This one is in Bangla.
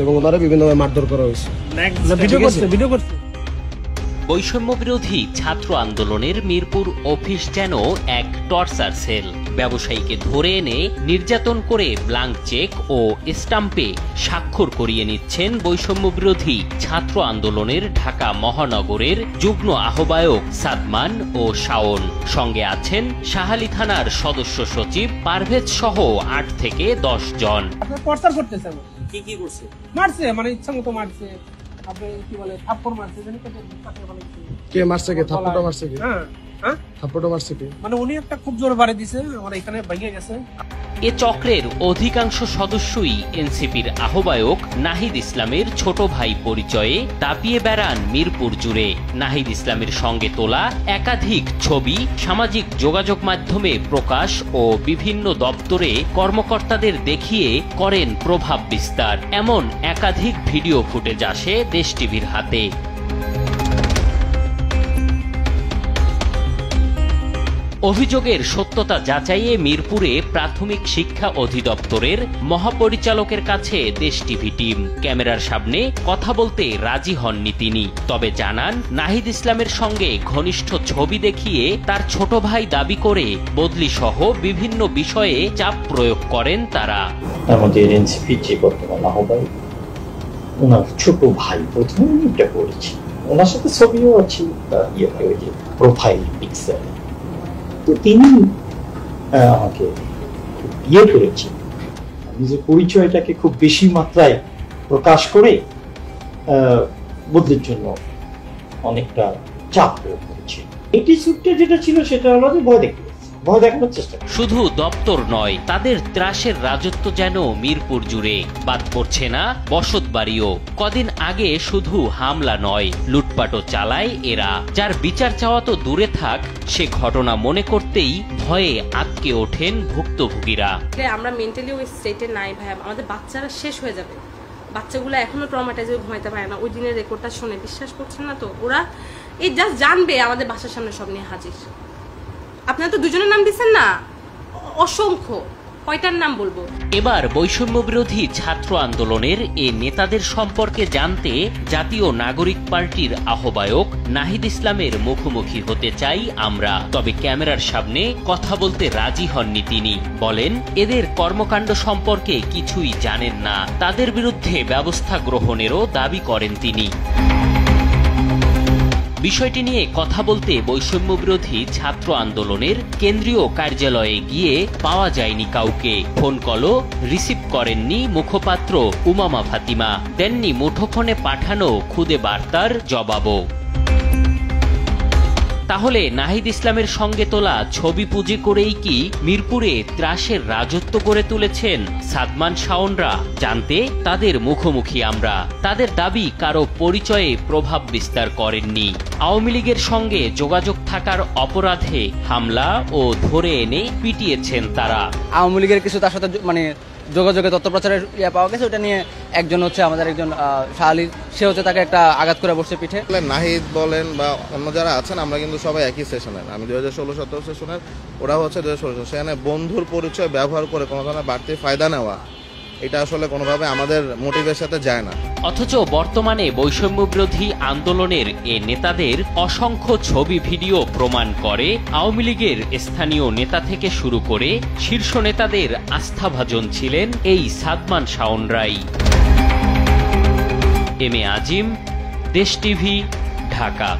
এবং ওনারা বিভিন্নভাবে মারধর করা হয়েছে। বৈষম্য বিরোধী ছাত্র আন্দোলনের মিরপুর অফিস যেন এক টর্চার সেল। ব্যবসায়ীকে ধরে এনে নির্যাতন করে ব্ল্যাঙ্ক চেক ও স্টাম্পে স্বাক্ষর করিয়ে নিচ্ছেন বৈষম্য বিরোধী ছাত্র আন্দোলনের ঢাকা মহানগরের যুগ্ম আহ্বায়ক সাদমান ও শাওন। সঙ্গে আছেন শাহালী থানার সদস্য সচিব পারভেজ সহ 8 থেকে 10 জন। টর্চার করতেছে। কি কি করছে? মারছে, মানে ইচ্ছা মতো মারছে। আপনি কি বলে থাপ্পড় মারছে, জানি কত পাশে বলেছে। কে মারছে? কে থাপ্পড়টা মারছে? কে থাপ্পড়টা মারছে? কে মানে উনি একটা খুব জোরে বাড়ি দিছে, আমার এখানে ভেঙে গেছে। এ চক্রের অধিকাংশ সদস্যই এনসিপির আহ্বায়ক নাহিদ ইসলামের ছোট ভাই পরিচয়ে দাপিয়ে বেড়ান মিরপুর জুড়ে। নাহিদ ইসলামের সঙ্গে তোলা একাধিক ছবি সামাজিক যোগাযোগ মাধ্যমে প্রকাশ ও বিভিন্ন দপ্তরে কর্মকর্তাদের দেখিয়ে করেন প্রভাব বিস্তার। এমন একাধিক ভিডিও ফুটেজ আসে দেশ টিভির হাতে। অভিযোগের সত্যতা যাচাইয়ে মিরপুরে প্রাথমিক শিক্ষা অধিদপ্তরের মহাপরিচালকের কাছে দেশ টিভি টিম। ক্যামেরার সামনে কথা বলতে রাজি হননি তিনি, তবে জানান নাহিদ ইসলামের সঙ্গে ঘনিষ্ঠ ছবি দেখিয়ে তার ছোট ভাই দাবি করে বদলি সহ বিভিন্ন বিষয়ে চাপ প্রয়োগ করেন তারা। আমাদের এনসিপি যে বর্তমান আহ্বায়ক, ওনার ছোট ভাই প্রথমে এটা করেছি, ওনার সাথে ছবিও আছে, প্রোফাইল পিকচার। তো তিনি আমাকে করেছেন, নিজের পরিচয়টাকে খুব বেশি মাত্রায় প্রকাশ করে বদলের জন্য অনেকটা চাপ প্রয়োগ করেছে। এটি সূত্রে যেটা ছিল সেটা হলো যে ভয় দেখানোর চেষ্টা। শুধু দপ্তর নয়, তাদের ত্রাসের রাজত্ব যেন মিরপুর জুড়ে। বাদ পড়ছে না বসত বাড়িও। কদিন আগে শুধু হামলা নয়, লুটপাটও চালায় এরা, যার বিচার চাওয়া তো দূরে থাক, সে ঘটনা মনে করতেই ভয়ে আটকে ওঠেন ভুক্তভোগীরা। আমরা মেন্টালি ওই স্টেটে নাই ভাই, আমাদের বাচ্চারা শেষ হয়ে যাবে। বাচ্চাগুলো এখনো ট্রমাটাইজ হয়ে ঘুমাইতে পারে না। ওই দিনের রেকর্ডটা শুনে বিশ্বাস করছেন না তো, ওরা এই জাস্ট জানবে আমাদের বাসার সামনে সব নিয়ে হাজির। আপনারা তো দুজনের নাম দিচ্ছেন না, অসংখ্য, কয়টার নাম বলবো। এবার বৈষম্য বিরোধী ছাত্র আন্দোলনের এ নেতাদের সম্পর্কে জানতে জাতীয় নাগরিক পার্টির আহ্বায়ক নাহিদ ইসলামের মুখোমুখি হতে চাই আমরা। তবে ক্যামেরার সামনে কথা বলতে রাজি হননি তিনি। বলেন এদের কর্মকাণ্ড সম্পর্কে কিছুই জানেন না, তাদের বিরুদ্ধে ব্যবস্থা গ্রহণেরও দাবি করেন তিনি। বিষয়টি নিয়ে কথা বলতে বৈষম্য বিরোধী ছাত্র আন্দোলনের কেন্দ্রীয় কার্যালয়ে গিয়ে পাওয়া যায়নি কাউকে। ফোন কলও রিসিভ করেননি মুখপাত্র উমামা ফাতিমা, দেননি মুঠোফোনে পাঠানো খুদে বার্তার জবাবও। তাহলে নাহিদ ইসলামের সঙ্গে তোলা ছবি পুঁজি করেই কি মিরপুরে ত্রাসের রাজত্ব গড়ে তুলেছেন সাদমান শাওনরা? জানতে তাদের মুখোমুখি আমরা। তাদের দাবি কারো পরিচয়ে প্রভাব বিস্তার করেননি। আওয়ামী লীগের সঙ্গে যোগাযোগ থাকার অপরাধে হামলা ও ধরে এনে পিটিয়েছেন তারা। আওয়ামী লীগের কিছু তার সাথে মানে যোগাযোগে তথ্য প্রচারের পাওয়া গেছে, ওটা নিয়ে একজন হচ্ছে আমাদের একজন শাহালী, সে হচ্ছে তাকে একটা আঘাত করে বসছে পিঠে। নাহিদ বলেন বা অন্য যারা আছেন, আমরা কিন্তু সবাই একই সেশনের। আমি 2016-17 সেশনের, ওরা হচ্ছে 2016। সেখানে বন্ধুর পরিচয় ব্যবহার করে কোনো ধরনের বাড়তি ফায়দা নেওয়া, এটা আসলে কোনোভাবে আমাদের মোটিভের সাথে যায় না। অথচ বর্তমানে বৈষম্য বিরোধী আন্দোলনের এ নেতাদের অসংখ্য ছবি ভিডিও প্রমাণ করে আওয়ামী লীগের স্থানীয় নেতা থেকে শুরু করে শীর্ষ নেতাদের আস্থাভাজন ছিলেন এই সাদমান শাওনরাই। এম এ আজিম, দেশ টিভি, ঢাকা।